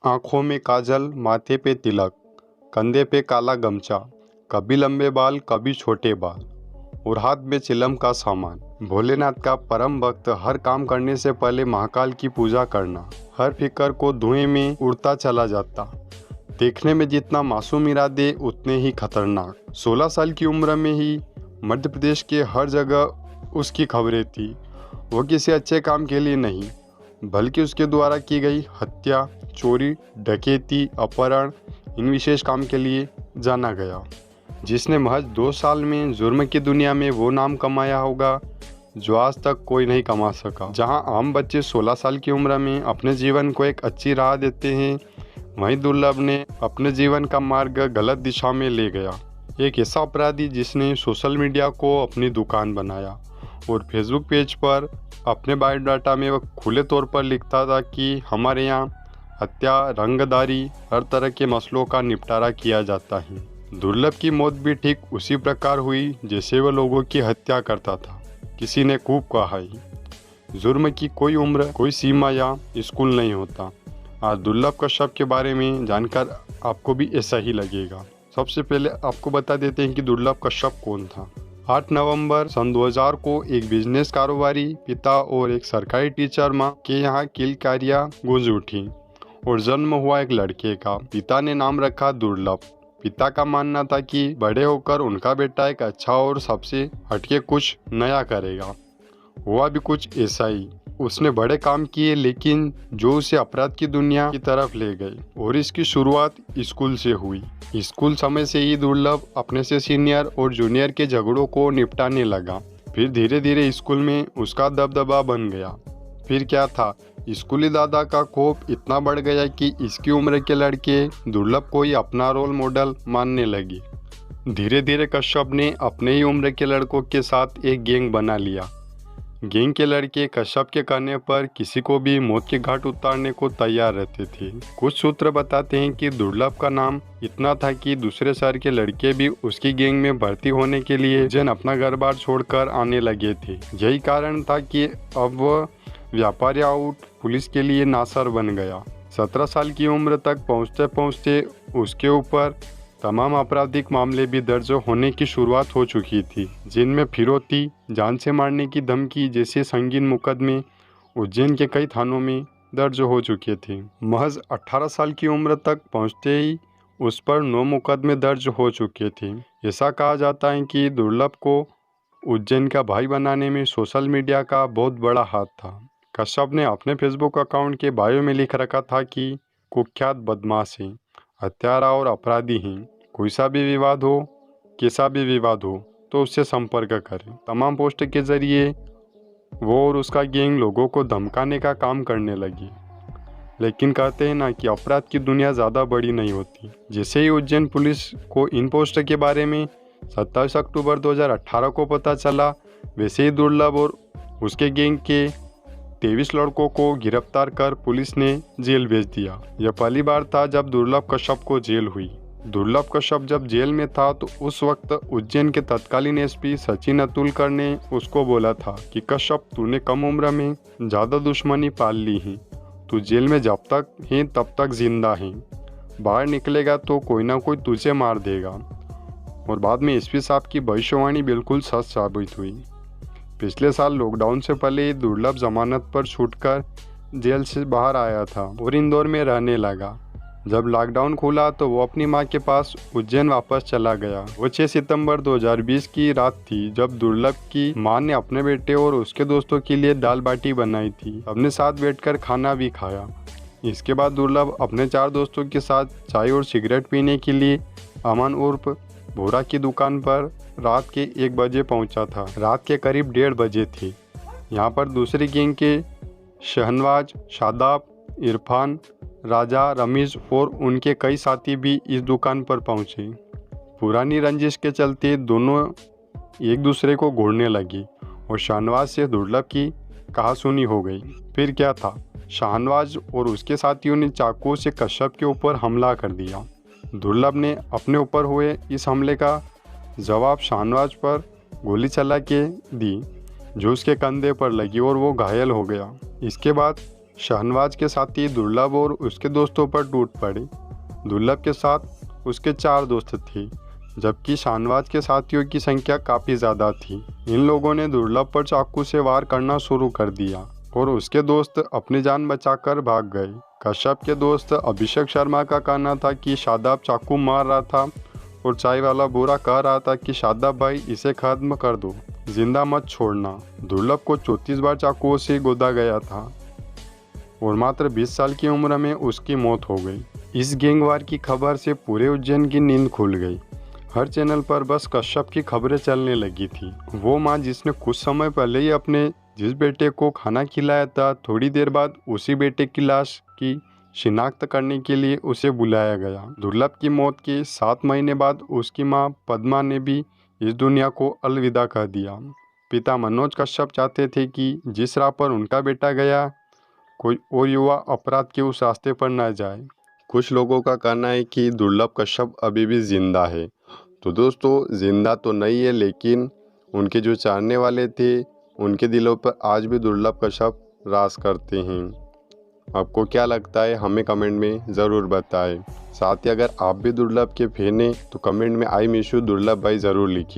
आंखों में काजल, माथे पे तिलक, कंधे पे काला गमछा, कभी लंबे बाल कभी छोटे बाल और हाथ में चिलम का सामान। भोलेनाथ का परम भक्त हर काम करने से पहले महाकाल की पूजा करना। हर फिक्र को धुएं में उड़ता चला जाता। देखने में जितना मासूम इरादे उतने ही खतरनाक। 16 साल की उम्र में ही मध्य प्रदेश के हर जगह उसकी खबरें थी। वो किसी अच्छे काम के लिए नहीं बल्कि उसके द्वारा की गई हत्या, चोरी, डकैती, अपहरण, इन विशेष काम के लिए जाना गया, जिसने महज 2 साल में जुर्म की दुनिया में वो नाम कमाया होगा जो आज तक कोई नहीं कमा सका। जहां आम बच्चे 16 साल की उम्र में अपने जीवन को एक अच्छी राह देते हैं, वहीं दुर्लभ ने अपने जीवन का मार्ग गलत दिशा में ले गया। एक ऐसा अपराधी जिसने सोशल मीडिया को अपनी दुकान बनाया और फेसबुक पेज पर अपने बायोडाटा में वह खुले तौर पर लिखता था कि हमारे यहाँ हत्या, रंगदारी, हर तरह के मसलों का निपटारा किया जाता है। दुर्लभ की मौत भी ठीक उसी प्रकार हुई जैसे वह लोगों की हत्या करता था। किसी ने खूब कहा है, जुर्म की कोई उम्र, कोई सीमा या स्कूल नहीं होता। आज दुर्लभ कश्यप के बारे में जानकर आपको भी ऐसा ही लगेगा। सबसे पहले आपको बता देते हैं कि दुर्लभ कश्यप कौन था। 8 नवंबर सन 2000 को एक बिजनेस कारोबारी पिता और एक सरकारी टीचर मां के यहाँ किलकारियां गूंज उठी और जन्म हुआ एक लड़के का। पिता ने नाम रखा दुर्लभ। पिता का मानना था कि बड़े होकर उनका बेटा एक अच्छा और सबसे हटके कुछ नया करेगा। हुआ भी कुछ ऐसा ही। उसने बड़े काम किए, लेकिन जो उसे अपराध की दुनिया की तरफ ले गए, और इसकी शुरुआत स्कूल से हुई। स्कूल समय से ही दुर्लभ अपने से सीनियर और जूनियर के झगड़ों को निपटाने लगा। फिर धीरे धीरे स्कूल में उसका दबदबा बन गया। फिर क्या था, स्कूली दादा का खौफ इतना बढ़ गया कि इसकी उम्र के लड़के दुर्लभ को ही अपना रोल मॉडल मानने लगे। धीरे धीरे कश्यप ने अपने ही उम्र के लड़कों के साथ एक गैंग बना लिया। गैंग के लड़के कश्यप के कहने पर किसी को भी मौत के घाट उतारने को तैयार रहते थे। कुछ सूत्र बताते हैं कि दुर्लभ का नाम इतना था कि दूसरे शहर के लड़के भी उसकी गैंग में भर्ती होने के लिए जन अपना घर बार छोड़कर आने लगे थे। यही कारण था कि अब वह व्यापारी आउट पुलिस के लिए नासर बन गया। 17 साल की उम्र तक पहुँचते पहुँचते उसके ऊपर तमाम आपराधिक मामले भी दर्ज होने की शुरुआत हो चुकी थी, जिनमें फिरौती, जान से मारने की धमकी जैसे संगीन मुकदमे उज्जैन के कई थानों में दर्ज हो चुके थे। महज 18 साल की उम्र तक पहुंचते ही उस पर 9 मुकदमे दर्ज हो चुके थे। ऐसा कहा जाता है कि दुर्लभ को उज्जैन का भाई बनाने में सोशल मीडिया का बहुत बड़ा हाथ था। कश्यप ने अपने फेसबुक अकाउंट के बायो में लिख रखा था कि कुख्यात बदमाश है, हत्यारा और अपराधी हैं। कोई सा भी विवाद हो, कैसा भी विवाद हो, तो उससे संपर्क करें। तमाम पोस्ट के जरिए वो और उसका गैंग लोगों को धमकाने का काम करने लगी। लेकिन कहते हैं ना कि अपराध की दुनिया ज़्यादा बड़ी नहीं होती। जैसे ही उज्जैन पुलिस को इन पोस्ट के बारे में 27 अक्टूबर 2018 को पता चला, वैसे ही दुर्लभ और उसके गैंग के 23 लड़कों को गिरफ्तार कर पुलिस ने जेल भेज दिया। यह पहली बार था जब दुर्लभ कश्यप को जेल हुई। दुर्लभ कश्यप जब जेल में था तो उस वक्त उज्जैन के तत्कालीन एसपी सचिन अतुलकर ने उसको बोला था कि कश्यप, तूने कम उम्र में ज़्यादा दुश्मनी पाल ली है। तू जेल में जब तक है तब तक जिंदा है, बाहर निकलेगा तो कोई ना कोई तुझे मार देगा। और बाद में एसपी साहब की भविष्यवाणी बिल्कुल सच साबित हुई। पिछले साल लॉकडाउन से पहले ही दुर्लभ जमानत पर छूटकर जेल से बाहर आया था और इंदौर में रहने लगा। जब लॉकडाउन खुला तो वो अपनी मां के पास उज्जैन वापस चला गया। वो 6 सितंबर 2020 की रात थी जब दुर्लभ की मां ने अपने बेटे और उसके दोस्तों के लिए दाल बाटी बनाई थी। सबने साथ बैठकर खाना भी खाया। इसके बाद दुर्लभ अपने 4 दोस्तों के साथ चाय और सिगरेट पीने के लिए अमन उर्फ भूरा की दुकान पर रात के 1 बजे पहुंचा था। रात के करीब 1:30 बजे थे। यहाँ पर दूसरी गैंग के शहनवाज, शादाब, इरफान, राजा, रमीज और उनके कई साथी भी इस दुकान पर पहुंचे। पुरानी रंजिश के चलते दोनों एक दूसरे को घूरने लगे और शाहनवाज से दुर्लभ की कहासुनी हो गई। फिर क्या था, शाहनवाज और उसके साथियों ने चाकू से कश्यप के ऊपर हमला कर दिया। दुर्लभ ने अपने ऊपर हुए इस हमले का जवाब शाहनवाज पर गोली चला के दी, जो उसके कंधे पर लगी और वो घायल हो गया। इसके बाद शहनवाज के साथी दुर्लभ और उसके दोस्तों पर टूट पड़े। दुर्लभ के साथ उसके 4 दोस्त थे, जबकि शाहनवाज के साथियों की संख्या काफ़ी ज़्यादा थी। इन लोगों ने दुर्लभ पर चाकू से वार करना शुरू कर दिया और उसके दोस्त अपनी जान बचाकर भाग गए। कश्यप के दोस्त अभिषेक शर्मा का कहना था कि शादाब चाकू मार रहा था और चाय वाला बुरा कह रहा था कि शादाब भाई इसे खत्म कर दो, जिंदा मत छोड़ना। दुर्लभ को 34 बार चाकुओं से गोदा गया था और मात्र 20 साल की उम्र में उसकी मौत हो गई। इस गैंगवार की खबर से पूरे उज्जैन की नींद खुल गई। हर चैनल पर बस कश्यप की खबरें चलने लगी थी। वो माँ जिसने कुछ समय पहले ही अपने जिस बेटे को खाना खिलाया था, थोड़ी देर बाद उसी बेटे की लाश की शिनाख्त करने के लिए उसे बुलाया गया। दुर्लभ की मौत के 7 महीने बाद उसकी माँ पद्मा ने भी इस दुनिया को अलविदा कह दिया। पिता मनोज कश्यप चाहते थे कि जिस राह पर उनका बेटा गया, कोई और युवा अपराध के उस रास्ते पर न जाए। कुछ लोगों का कहना है कि दुर्लभ कश्यप अभी भी जिंदा है। तो दोस्तों, जिंदा तो नहीं है, लेकिन उनके जो चाहने वाले थे उनके दिलों पर आज भी दुर्लभ कश्यप राज करते हैं। आपको क्या लगता है, हमें कमेंट में ज़रूर बताएं। साथ ही अगर आप भी दुर्लभ के फैन हैं तो कमेंट में आई मिस यू दुर्लभ भाई ज़रूर लिखिए।